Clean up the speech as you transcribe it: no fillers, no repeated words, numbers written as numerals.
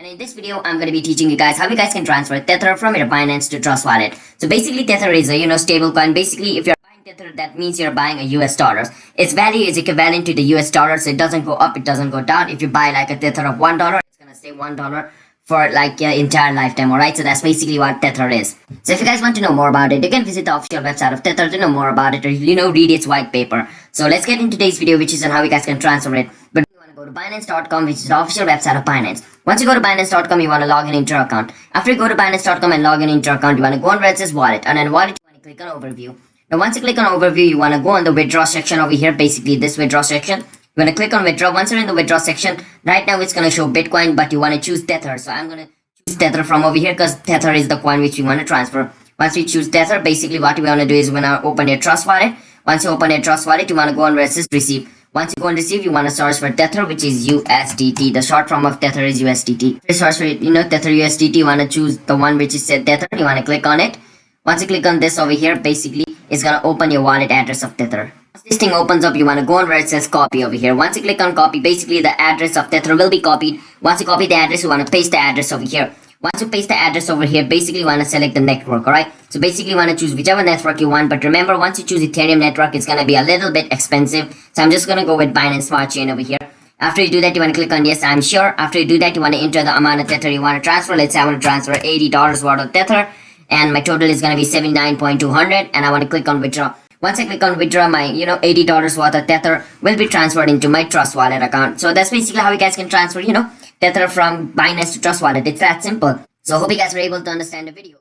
And in this video, I'm going to be teaching you guys how you guys can transfer Tether from your Binance to Trust Wallet. So basically, Tether is a stable coin. Basically, if you're buying Tether, that means you're buying a US dollars. Its value is equivalent to the US dollar, so it doesn't go up, it doesn't go down. If you buy like a Tether of $1, it's gonna stay $1 for like your entire lifetime. Alright, so that's basically what Tether is. So if you guys want to know more about it, you can visit the official website of Tether to know more about it, or read its white paper. So let's get into today's video, which is on how you guys can transfer it. But go to Binance.com, which is the official website of Binance. Once you go to Binance.com, you want to log in into your account. After you go to Binance.com and log in into your account, you want to go on where it says wallet, and then wallet, you want to click on overview. Now once you click on overview, you want to go on the withdraw section over here, basically this withdraw section. You want to click on withdraw. Once you're in the withdraw section, right now it's going to show Bitcoin, but you want to choose Tether. So I'm going to choose Tether from over here because Tether is the coin which we want to transfer. Once we choose Tether, basically what we want to do is we want to open your Trust Wallet. Once you open your Trust Wallet, you want to go on where it says receive. Once you go and receive, you want to search for Tether, which is USDT. The short form of Tether is USDT. If you search for Tether USDT, you want to choose the one which is said Tether. You want to click on it. Once you click on this over here, basically it's gonna open your wallet address of Tether. Once this thing opens up, you want to go on where it says copy over here. Once you click on copy, basically the address of Tether will be copied. Once you copy the address, you want to paste the address over here. Once you paste the address over here, basically you want to select the network, alright? So basically you want to choose whichever network you want, but remember, once you choose Ethereum network, it's going to be a little bit expensive. So I'm just going to go with Binance Smart Chain over here. After you do that, you want to click on yes, I'm sure. After you do that, you want to enter the amount of Tether you want to transfer. Let's say I want to transfer $80 worth of Tether, and my total is going to be 79.200, and I want to click on withdraw. Once I click on withdraw, my $80 worth of Tether will be transferred into my Trust Wallet account. So that's basically how you guys can transfer Tether from Binance to Trust Wallet. It's that simple. So hope you guys were able to understand the video.